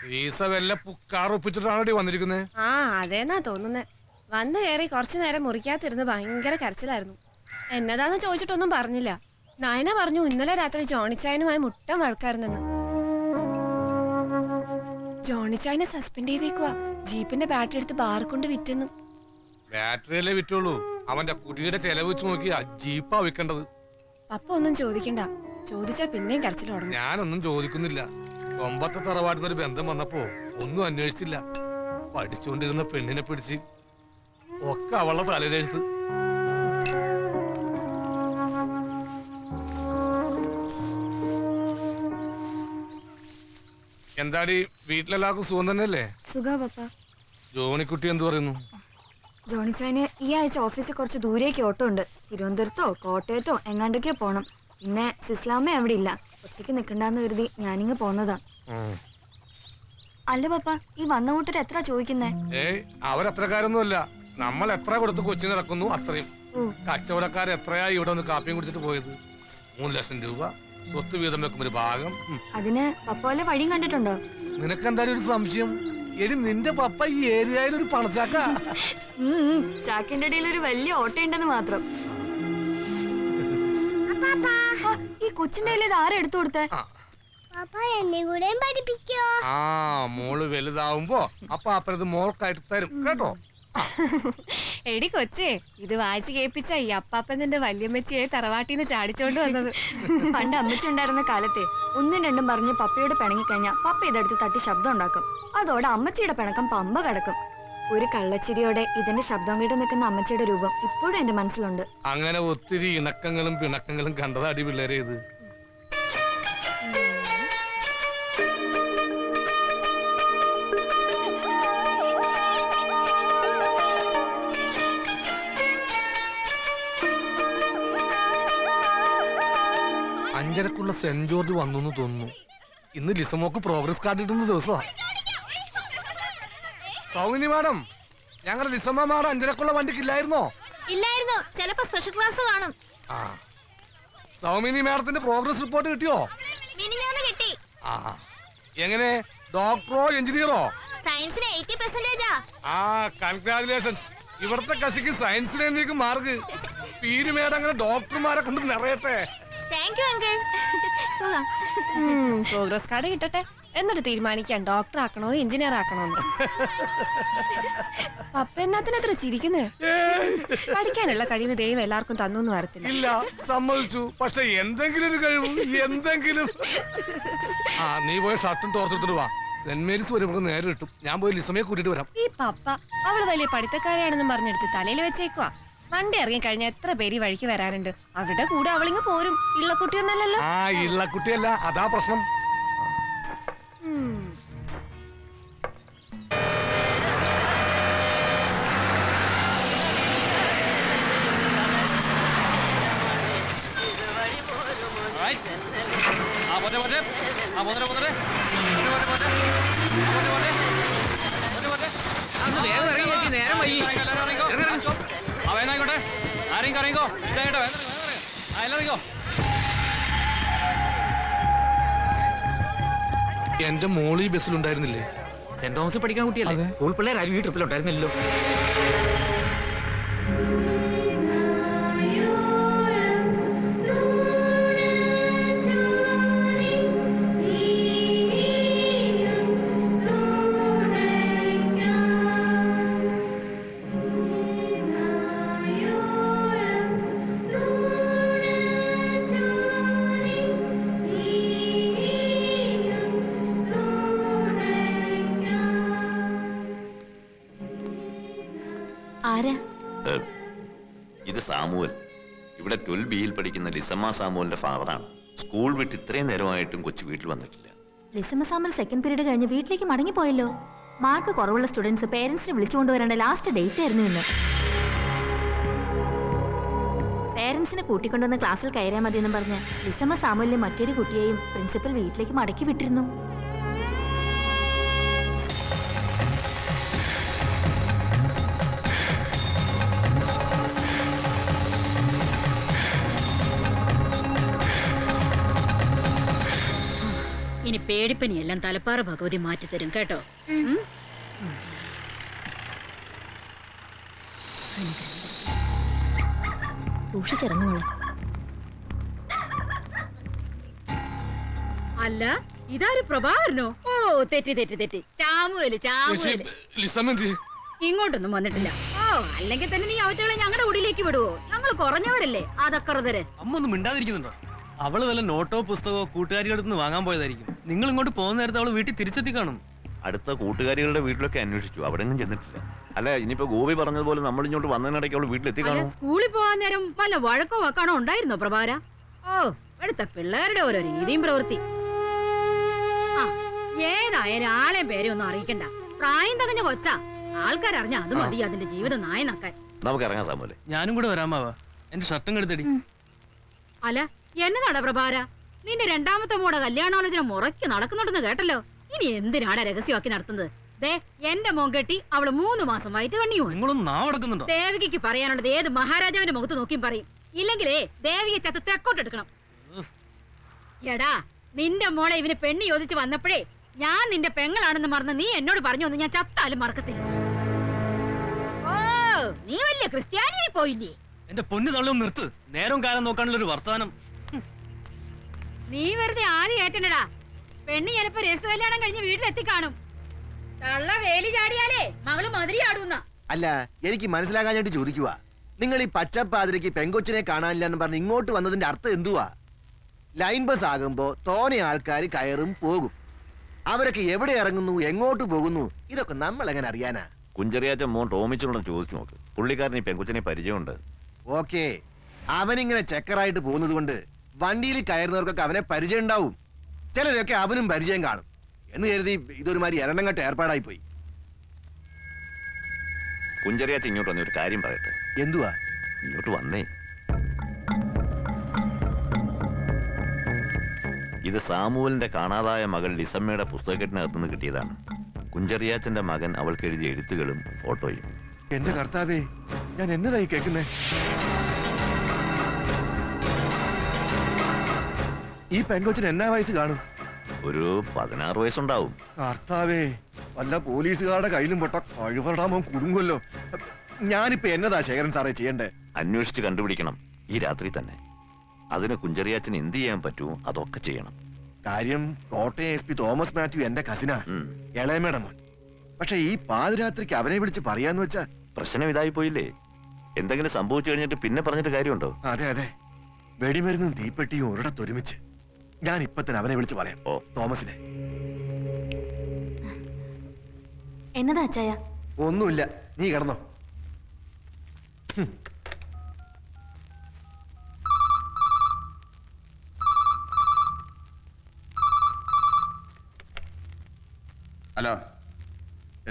Visa വല്ല പുക്കാർ ഒപ്പിച്ചിട്ടാണോ വന്നിരിക്കുന്നത്? ആ അതേന്നാ തോന്നുന്നേ. വന്നു കയറി കുറച്ചു നേരം മുറിക്കാത്തിരുന്ന് ഭയങ്കര കരച്ചിലായിരുന്നു. എന്നതാന്ന് ചോദിച്ചിട്ടൊന്നും പറഞ്ഞില്ല. നയന പറഞ്ഞു ഇന്നലെ രാത്രി ജോണിച്ചായനുമായി മുട്ടം വഴക്കായിരുന്നെന്ന്. ജോണിച്ചായനെ സസ്പെൻഡ് ചെയ്തേക്കുവാ. ജീപ്പിന്റെ ബാറ്ററി എടുത്ത് ബാർ കൊണ്ട് വിറ്റെന്ന്. ബാറ്ററിയല്ലേ വിറ്റുള്ളൂ. അവന്റെ കുടിയുടെ ചെലവ് വെച്ച് നോക്കി ജീപ്പാ വിൽക്കേണ്ടത്. പപ്പ ഒന്നും ചോദിക്കണ്ട. ചോദിച്ചാ പിന്നെയും കരച്ചിൽ തുടങ്ങും. ഞാനൊന്നും ചോദിക്കുന്നില്ല. കൊമ്പത്തെ തറവാട്ടിൽ ഒരു ബന്ധം വന്നപ്പോ ഒന്നും അന്വേഷിച്ചില്ല. പഠിച്ചുകൊണ്ടിരുന്ന പെണ്ണിനെ പിടിച്ച് ഒക്കെ അവളുടെ തലയിലെഴുത്ത്. എന്താടി വീട്ടിലെല്ലാവർക്കും സുഖം തന്നെയല്ലേ? സുഖാ പപ്പ. ജോണിക്കുട്ടി എന്തു പറയുന്നു? ജോണിച്ചായന് ഈ ആഴ്ച ഓഫീസിൽ കുറച്ച് ദൂരേക്ക് ഓട്ടോ ഉണ്ട്. തിരുവനന്തപുരത്തോ കോട്ടയത്തോ എങ്ങാണ്ടൊക്കെയോ പോണം. പിന്നെ സിസ്ലാമ്മ അവിടെ ഇല്ല. ഒറ്റയ്ക്ക് നിക്കണ്ടെന്ന് കരുതി ഞാനിങ്ങ് പോന്നതാ. അല്ല പപ്പ, ഈ വന്ന കൂട്ടർ എത്ര ചോദിക്കുന്നേ? അവരത്രക്കാരൊന്നുമല്ല. നമ്മൾ എത്ര കൊടുത്ത് കൊച്ചിന് ഇറക്കുന്നു അത്രയും. കച്ചവടക്കാർ എത്രയാ ഇവിടെ ഒന്ന് കാപ്പിയും കുടിച്ചിട്ട് പോയത്? 3 ലക്ഷം രൂപ സ്വത്ത് വീതം വെക്കും ഒരു ഭാഗം. അതിന് പപ്പ വല്ല വഴിയും കണ്ടിട്ടുണ്ടോ? നിനക്ക് എന്തായാലും ഒരു സംശയം? എടി നിന്റെ പപ്പ ഈ ഏരിയയിൽ ഒരു പണച്ചാക്ക. ചാക്കിന്റെ ഇടയിൽ ഒരു വലിയ ഓട്ടോ ഉണ്ടെന്ന് മാത്രം. ഈ കൊച്ചിന്റെ കയ്യിൽ ആരെ എടുത്തു കൊടുത്തേ? ആ മോള് വലുതാവുമ്പോ അപ്പൊ അപ്പനത് മോൾക്കായിട്ട് തരും കേട്ടോ. എടി കൊച്ചേ, ഇത് വായിച്ചു കേൾപ്പിച്ച ഈ അപ്പാപ്പൻ നിന്റെ വല്യമ്മച്ചിയെ തറവാട്ടിന്ന് ചാടിച്ചോണ്ട് വന്നത്. പണ്ട് അമ്മച്ചി ഉണ്ടായിരുന്ന കാലത്തെ 1ഉം 2ഉം പറഞ്ഞ് പപ്പയോട് പിണങ്ങിക്കഴിഞ്ഞാ പപ്പ ഇതെടുത്ത് തട്ടി ശബ്ദം ഉണ്ടാക്കും. അതോടെ അമ്മച്ചിയുടെ പിണക്കം പമ്പ കിടക്കും. ഒരു കള്ളച്ചിരിയോടെ ഇതിന്റെ ശബ്ദം കേട്ട് നിൽക്കുന്ന അമ്മച്ചിയുടെ രൂപം ഇപ്പോഴും എന്റെ മനസ്സിലുണ്ട്. അങ്ങനെ ഒത്തിരി ഇണക്കങ്ങളും പിണക്കങ്ങളും കണ്ടതാടി പിള്ളേരെ ഇത്. അഞ്ചരക്കുള്ള സെന്റ് ജോർജ് വന്നു തോന്നുന്നു. ഇന്ന് ലിസമോക്ക് പ്രോഗ്രസ് കാർഡ് കിട്ടുന്ന ദിവസമാണ്. സൗമിനി മാഡം, ഞങ്ങളുടെ ലിസമ്മ മാഡം അഞ്ചരക്കുള്ള വണ്ടിക്കില്ലായിരുന്നോ? ഇല്ലായിരുന്നു. ചിലപ്പോ സ്പെഷ്യൽ ക്ലാസ് കാണും. സൗമിനി മാഡത്തിന്റെ പ്രോഗ്രസ് റിപ്പോർട്ട് കിട്ടിയോ? കിട്ടി. എങ്ങനെ, ഡോക്ടറോ എഞ്ചിനീയറോ? സയൻസിന് 80%. കൺഗ്രാജുലേഷൻസ്. ഇവിടുത്തെ കക്ഷിക്ക് സയൻസിലേക്ക് മാർക്ക്. പീര് മേഡം അങ്ങനെ ഡോക്ടർമാരെ കൊണ്ട് നിറയട്ടെ. പ്രോഗ്രസ് കാർഡ് കിട്ടട്ടെ, എന്നിട്ട് തീരുമാനിക്കാൻ ഡോക്ടർ ആക്കണോ എഞ്ചിനീയർ ആക്കണോന്ന്. പപ്പ എന്നാത്തിനെത്ര ചിരിക്കുന്നേ? പഠിക്കാനുള്ള കഴിവ് ദൈവം എല്ലാവർക്കും തന്നു വരത്തില്ല. ഇല്ല, സമ്മതിച്ചു. പക്ഷെ എന്തെങ്കിലും ഒരു കഴിവ്, എന്തെങ്കിലും. നീ പോയി ഷർട്ടും തോർത്തെടുത്തിട്ട് വാ. സെന്റ് മേരീസ് വരുമ്പോൾ നേരെ കിട്ടും. ഞാൻ പോയി ലിസമയെ കൂട്ടിട്ട് വരാം. ഈ പപ്പ അവള് വലിയ പഠിത്തക്കാരിയാണെന്ന് പറഞ്ഞെടുത്ത് തലയിൽ വെച്ചേക്കുവാ. വണ്ടി ഇറങ്ങി കഴിഞ്ഞ എത്ര പേര് വഴിക്ക് വരാനുണ്ട്. അവരുടെ കൂടെ അവളിങ്ങ് പോരും. ഇള്ളക്കുട്ടിയൊന്നല്ലല്ലോ. ഇള്ളക്കുട്ടിയല്ല, അതാ പ്രശ്നം. എന്റെ മോളി ബസ്സിലുണ്ടായിരുന്നില്ലേ? സെന്റ് തോമസ് പഠിക്കാൻ കുട്ടിയല്ലേ? സ്കൂൾ പിള്ളേർ ആരും ഈ ട്രിപ്പിലുണ്ടായിരുന്നില്ലല്ലോ. ഇത് സാമുവൽ. ഇവിടെ 12Bയിൽ പഠിക്കുന്ന ലിസമ്മ സാമുവലിന്റെ ഫാദറാണ്. സ്കൂൾ വിട്ട് ഇത്രയും നേരമായിട്ടും കൊച്ചു വീട്ടിൽ വന്നിട്ടില്ല. ലിസമ്മ സാമുവൽ സെക്കൻഡ് പീരീഡ് കഴിഞ്ഞ് വീട്ടിലേക്ക് മടങ്ങിപ്പോയല്ലോ. മാർക്ക് കുറവുള്ള സ്റ്റുഡൻസ് പേരൻസിനെ വിളിച്ചുകൊണ്ടുവരേണ്ട ലാസ്റ്റ് ഡേറ്റ് ആയിരുന്നു ഇന്ന്. പേരൻസിനെ കൂട്ടിക്കൊണ്ടുവന്ന് ക്ലാസ്സിൽ കയറിയാൽ മതിയെന്നും പറഞ്ഞ് ലിസമ്മ സാമുവലിനെ മറ്റൊരു കുട്ടിയെയും പ്രിൻസിപ്പൽ വീട്ടിലേക്ക് മടക്കി വിട്ടിരുന്നു. ഇനി പേടിപ്പനിയെല്ലാം തലപ്പാറ ഭഗവതി മാറ്റിത്തരും കേട്ടോ. സൂക്ഷിച്ചിറങ്ങുമോളെ. അല്ല ഇതാര് പ്രഭാകരനോ? ഓ തെറ്റി തെറ്റി തെറ്റി. ചാമുവേല് ചാമുവേല് ലിസമ്മ എന്ത്? ഇങ്ങോട്ടൊന്നും വന്നിട്ടില്ല. ഓ അല്ലെങ്കിൽ തന്നെ നീ അവറ്റകളെ ഞങ്ങളുടെ ഉള്ളിലേക്ക് വിടുവോ? ഞങ്ങൾ കുറഞ്ഞവരല്ലേ അതക്കറുതര്. അമ്മ ഒന്നും മിണ്ടാതിരിക്കുന്നുണ്ടോ? അവള് വല്ല നോട്ടോ പുസ്തകമോ കൂട്ടുകാരിയുടെ അടുത്ത് നിന്ന് വാങ്ങാൻ പോയതായിരിക്കും. നിങ്ങൾ ഇങ്ങോട്ട് പോകുന്ന നേരത്തെ അവള് വീട്ടിൽ തിരിച്ചെത്തി കാണും. അടുത്ത കൂട്ടുകാരികളുടെ വീട്ടിലൊക്കെ അന്വേഷിച്ചു, അവിടെ ഒന്നും ചെന്നിട്ടില്ല. അല്ല ഇനിയിപ്പോ ഗോപി പറഞ്ഞതുപോലെ നമ്മൾ ഇങ്ങോട്ട് വന്നതിനിടയ്ക്ക് അവള് വീട്ടിലെത്തി അല്ല കാണും. സ്കൂളിൽ പോകാൻ നേരം വല്ല വഴക്കോ വക്കാണോ ഉണ്ടായിരുന്നോ പ്രഭാര? ഓ ഇവിടുത്തെ പിള്ളേരുടെ ഓരോ രീതിയും പ്രവൃത്തി. ആ ഏതായാലും ആളെ പേരെ ഒന്നും അറിയിക്കണ്ട. പ്രായം തകഞ്ഞ കൊച്ചാ. ആൾക്കാരറിഞ്ഞ അത് മതി അതിന്റെ ജീവിതം നായ നക്കാൻ. നമുക്ക് ഇറങ്ങാൻ സാമൂലെ. ഞാനും കൂടെ വരാമാവാ. എന്റെ ഷർട്ടും കെടുത്തടി. അല്ല എന്നതാടാ പ്രഭാര, നിന്റെ രണ്ടാമത്തെ മോടെ കല്യാണാലോചന മുറയ്ക്ക് നടക്കുന്നുണ്ടെന്ന് കേട്ടല്ലോ. ഇനി എന്തിനാണ് രഹസ്യമാക്കി നടത്തുന്നത്? ദേ എന്റെ മോൻ കെട്ടി അവള് 3 മാസം വയറ്റ് കണ്ണിയോ. നിങ്ങളൊന്നും നാവടക്കുന്നുണ്ടോ? ദേവികയ്ക്ക് പറയാനുള്ളത് ഏത് മഹാരാജാവിന്റെ മുഖത്ത് നോക്കിയും പറയും. ഇല്ലെങ്കിലേ ദേവിയെ ചത്ത് തെക്കോട്ടെടുക്കണം. എടാ നിന്റെ മോളെ ഇവന് പെണ്ണി ചോദിച്ചു വന്നപ്പോഴേ ഞാൻ നിന്റെ പെങ്ങളാണെന്ന് മറന്ന് നീ എന്നോട് പറഞ്ഞു എന്ന് ഞാൻ ചത്താലും മറക്കത്തില്ല. ഓ നീ വലിയ ക്രിസ്ത്യാനിയായി പോയില്ലേ? എന്റെ പൊന്നു തള്ളി ഒന്ന് നിർത്ത്. നേരം കാലം നോക്കാനുള്ള ഒരു വർത്തമാനം. നീ വെറുതെ ആദ്യം ഏറ്റണ്ടടാ. പെണ്ണ് ചിലപ്പോ രജിസ്റ്റർ കല്യാണം കഴിഞ്ഞ് വീട്ടിലെത്തി കാണും. തള്ള വേലി ചാടിയാലേ മകള് മതിരി ആടൂന്ന. അല്ല എനിക്ക് മനസ്സിലാകാനായിട്ട് ചോദിക്കുക, നിങ്ങൾ ഈ പച്ചപ്പാതിരക്ക് പെങ്കൊച്ചിനെ കാണാനില്ല എന്ന് പറഞ്ഞ് ഇങ്ങോട്ട് വന്നതിന്റെ അർത്ഥം എന്തുവാ? ലൈൻ ബസ് ആകുമ്പോ തോനെ ആൾക്കാർ കയറും പോകും. അവരൊക്കെ എവിടെ ഇറങ്ങുന്നു, എങ്ങോട്ട് പോകുന്നു, ഇതൊക്കെ നമ്മൾ എങ്ങനെ അറിയാനാ? കുഞ്ചറിയാച്ച മോൻ ടോമിച്ചോട് ചോദിച്ചു നോക്ക്. പുള്ളിക്കാരൻ ഈ പെങ്കുച്ചിനെ പരിചയമുണ്ട്. ഓക്കെ, അവനിങ്ങനെ ചെക്കറായിട്ട് പോകുന്നത് കൊണ്ട് വണ്ടിയിൽ കയറുന്നവർക്കൊക്കെ അവനെ പരിചയം ഉണ്ടാവും. ചിലരൊക്കെ അവനും പരിചയം കാണും എന്ന് കരുതി ഇതൊരുമാതിരി എരണങ്ങട്ട് ഏർപ്പാടായി പോയി. കുഞ്ചറിയാച്ച ഇങ്ങോട്ട് വന്ന ഒരു കാര്യം പറയട്ടെ. എന്തുവാ? ഇങ്ങോട്ട് വന്നേ. ഇത് സാമുവലിന്റെ കാണാതായ മകൾ ലിസമ്മയുടെ പുസ്തകത്തിനകത്തുനിന്ന് കിട്ടിയതാണ്. കുഞ്ചറിയാച്ചന്റെ മകൻ അവൾക്ക് എഴുതിയ എഴുത്തുകളും ഫോട്ടോയും. എന്റെ കർത്താവേ, ഞാൻ എന്നതായി കേൾക്കുന്നേ? ഈ പെങ്കൊച്ചിന് എന്നാ വയസ്സ് കാണും? ഒരു 16 വയസ്സുണ്ടാവും. കർത്താവേ, വല്ല പോലീസുകാരുടെ കയ്യിലും പൊട്ട കഴിവറാമോ കുടുങ്ങല്ലോ. ഞാനിപ്പോ എന്നതാ ശേഖരൻ സാറേ ചെയ്യണ്ടേ? അന്വേഷിച്ച് കണ്ടുപിടിക്കണം ഈ രാത്രി തന്നെ. അതിന് കുഞ്ചറിയാച്ചന് എന്ത് ചെയ്യാൻ പറ്റുമോ അതൊക്കെ ചെയ്യണം. കാര്യം കോട്ടയം SP തോമസ് മാത്യു എന്റെ കസിനാ, ഇളയമേടെ മോൻ. പക്ഷെ ഈ പാതിരാത്രിക്ക് അവനെ വിളിച്ച് പറയാന്ന് വെച്ചാ പ്രശ്നം ഇതായി പോയില്ലേ? എന്തെങ്കിലും സംഭവിച്ചു കഴിഞ്ഞിട്ട് പിന്നെ പറഞ്ഞിട്ട് കാര്യമുണ്ടോ? അതെ അതെ, വെടിമരുന്നും തീപ്പെട്ടിയും ഒരിടത്തൊരുമിച്ച്. ഞാൻ ഇപ്പൊ തന്നെ അവനെ വിളിച്ച് പറയാം. തോമസിനെ. എന്നതാ അച്ചായ? ഒന്നുമില്ല, നീ കിടന്നോ. Hello,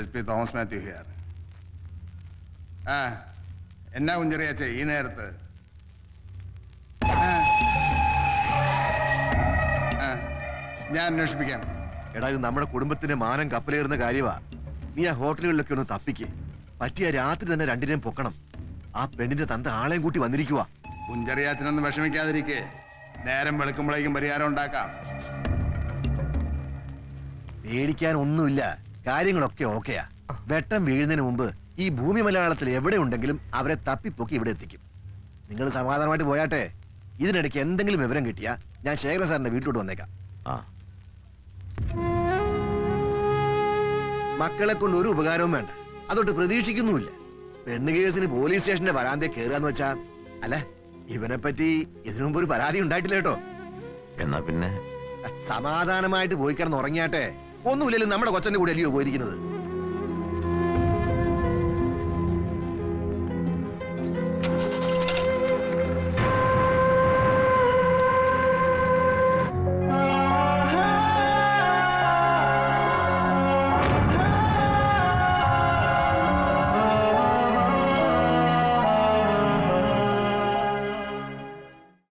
SP Thomas Mathew here. എന്നാ കുഞ്ചറിയാച്ചേ ഈ നേരത്ത്? ഞാൻ അന്വേഷിപ്പിക്കാം. എടാ, ഇത് നമ്മുടെ കുടുംബത്തിന്റെ മാനം കപ്പലേറുന്ന കാര്യമാ. നീ ആ ഹോട്ടലുകളിലൊക്കെ ഒന്ന് തപ്പിക്ക്. പറ്റിയ രാത്രി തന്നെ രണ്ടിനെയും പൊക്കണം. ആ പെണ്ണിന്റെ തന്ത ആളെയും കൂട്ടി വന്നിരിക്കുവാ. കുഞ്ചറിയാച്ചനൊന്നും വിഷമിക്കാതിരിക്കേ. നേരം വെളുക്കുമ്പോഴേക്കും പരിഹാരം ഉണ്ടാക്കാം. പേടിക്കാൻ ഒന്നുമില്ല, കാര്യങ്ങളൊക്കെ ഓക്കെയാ. വെട്ടം വീഴുന്നതിന് മുമ്പ് ഈ ഭൂമി മലയാളത്തിൽ എവിടെ ഉണ്ടെങ്കിലും അവരെ തപ്പിപ്പൊക്കി ഇവിടെ എത്തിക്കും. നിങ്ങൾ സമാധാനമായിട്ട് പോയാട്ടെ. ഇതിനിടയ്ക്ക് എന്തെങ്കിലും വിവരം കിട്ടിയാ ഞാൻ ശേഖരൻ സാറിന്റെ വീട്ടിലോട്ട് വന്നേക്കാം. മക്കളെ കൊണ്ട് ഒരു ഉപകാരവും വേണ്ട, അതൊട്ട് പ്രതീക്ഷിക്കുന്നുമില്ല. പെണ്ണ് കേസിന് പോലീസ് സ്റ്റേഷന്റെ വരാന്തേ കയറാന്ന് വെച്ചാ, അല്ല ഇവനെ പറ്റി ഇതിനു മുമ്പ് ഒരു പരാതി ഉണ്ടായിട്ടില്ല കേട്ടോ. എന്നാ പിന്നെ സമാധാനമായിട്ട് പോയി കിടന്ന് ഉറങ്ങിയാട്ടെ. ഒന്നുമില്ലല്ലോ, നമ്മുടെ കൊച്ചന്റെ കൂടെ അല്ലയോ പോയിരിക്കുന്നത്.